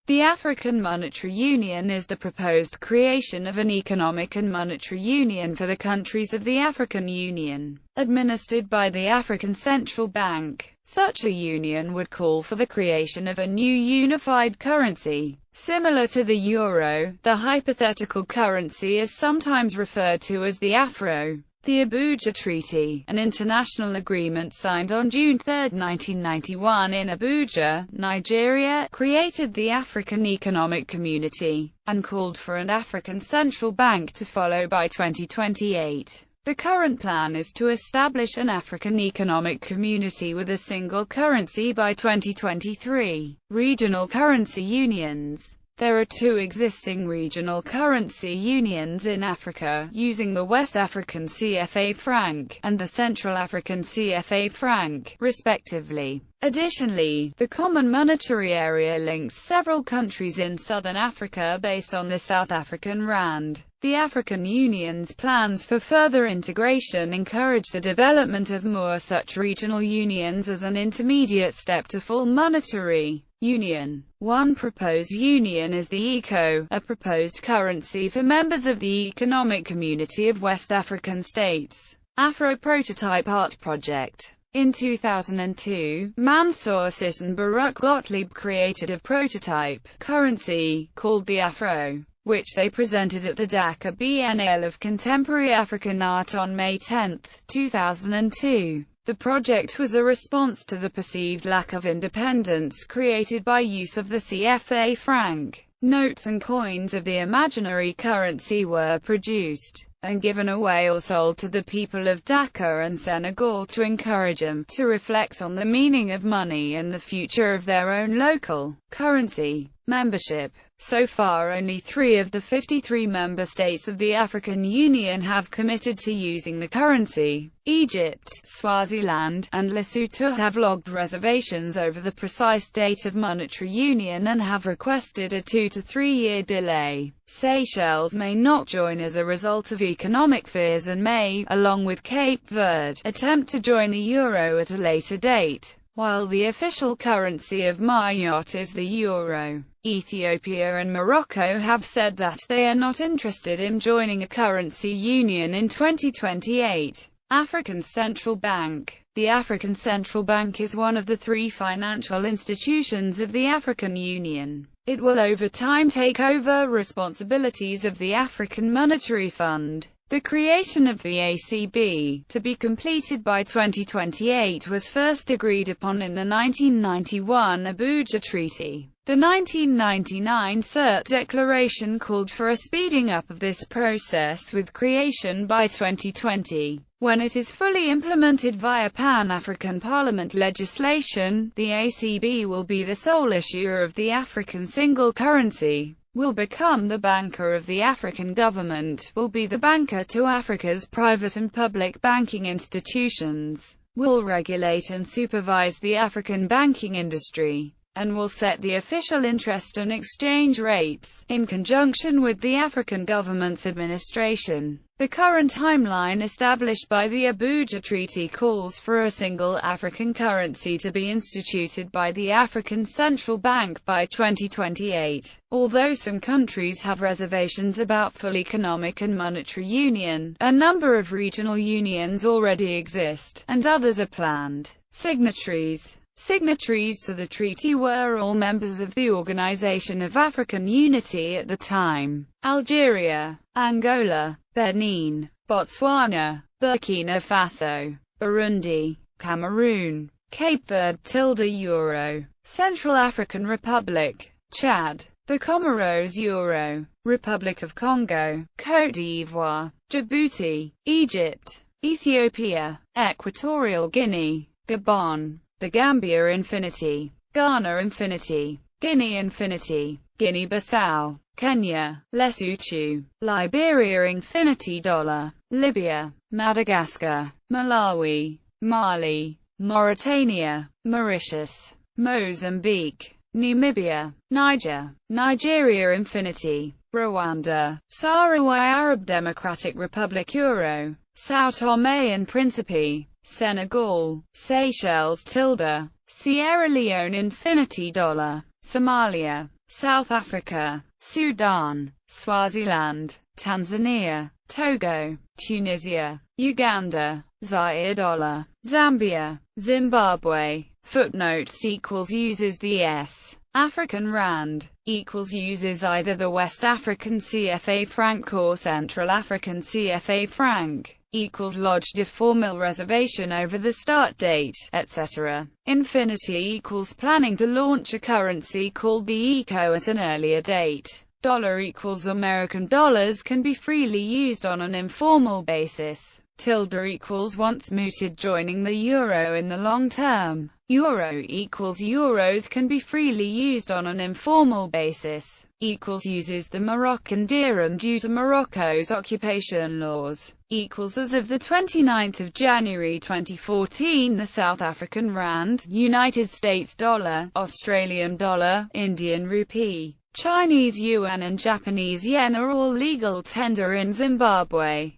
The African Monetary Union is the proposed creation of an economic and monetary union for the countries of the African Union, administered by the African Central Bank. Such a union would call for the creation of a new unified currency, similar to the euro. The hypothetical currency is sometimes referred to as the Afro. The Abuja Treaty, an international agreement signed on June 3, 1991 in Abuja, Nigeria, created the African Economic Community, and called for an African Central Bank to follow by 2028. The current plan is to establish an African Economic Community with a single currency by 2023. Regional currency unions. There are two existing regional currency unions in Africa, using the West African CFA franc, and the Central African CFA franc, respectively. Additionally, the Common Monetary Area links several countries in southern Africa based on the South African rand. The African Union's plans for further integration encourage the development of more such regional unions as an intermediate step to full monetary union. One proposed union is the ECO, a proposed currency for members of the Economic Community of West African States. Afro Prototype Art Project. In 2002, Mansour Sis and Baruch Gottlieb created a prototype currency, called the Afro, which they presented at the Dakar Biennale of Contemporary African Art on May 10, 2002. The project was a response to the perceived lack of independence created by use of the CFA franc. Notes and coins of the imaginary currency were produced and given away or sold to the people of Dakar and Senegal to encourage them to reflect on the meaning of money and the future of their own local currency. Membership. So far only 3 of the 53 member states of the African Union have committed to using the currency. Egypt, Swaziland, and Lesotho have logged reservations over the precise date of monetary union and have requested a 2 to 3 year delay. Seychelles may not join as a result of economic fears and may, along with Cape Verde, attempt to join the euro at a later date. While the official currency of Mayotte is the euro, Ethiopia and Morocco have said that they are not interested in joining a currency union in 2028. African Central Bank. The African Central Bank is one of the 3 financial institutions of the African Union. It will over time take over responsibilities of the African Monetary Fund. The creation of the ACB, to be completed by 2028, was first agreed upon in the 1991 Abuja Treaty. The 1999 CERT Declaration called for a speeding up of this process with creation by 2020. When it is fully implemented via Pan-African Parliament legislation, the ACB will be the sole issuer of the African single currency, will become the banker of the African government, will be the banker to Africa's private and public banking institutions, will regulate and supervise the African banking industry, and will set the official interest and exchange rates, in conjunction with the African government's administration. The current timeline established by the Abuja Treaty calls for a single African currency to be instituted by the African Central Bank by 2028. Although some countries have reservations about full economic and monetary union, a number of regional unions already exist, and others are planned. Signatories. Signatories to the treaty were all members of the Organization of African Unity at the time: Algeria, Angola, Benin, Botswana, Burkina Faso, Burundi, Cameroon, Cape Verde – Euro, Central African Republic, Chad, the Comoros Euro, Republic of Congo, Côte d'Ivoire, Djibouti, Egypt, Ethiopia, Equatorial Guinea, Gabon, the Gambia Infinity, Ghana Infinity, Guinea Infinity, Guinea-Bissau, Kenya, Lesotho, Liberia Infinity Dollar, Libya, Madagascar, Malawi, Mali, Mauritania, Mauritius, Mozambique, Namibia, Niger, Nigeria Infinity, Rwanda, Sahrawi Arab Democratic Republic Euro, São Tomé and Príncipe, Senegal, Seychelles – Sierra Leone Infinity Dollar, Somalia, South Africa, Sudan, Swaziland, Tanzania, Togo, Tunisia, Uganda, Zaire dollar, Zambia, Zimbabwe. Footnotes uses the S. African rand, uses either the West African CFA franc or Central African CFA franc, lodged a formal reservation over the start date, etc. Infinity planning to launch a currency called the ECO at an earlier date. Dollar American dollars can be freely used on an informal basis. Tilde once mooted joining the euro in the long term. Euro euros can be freely used on an informal basis. Uses the Moroccan dirham due to Morocco's occupation laws. As of the 29th of January 2014, the South African rand, United States dollar, Australian dollar, Indian rupee, Chinese yuan and Japanese yen are all legal tender in Zimbabwe.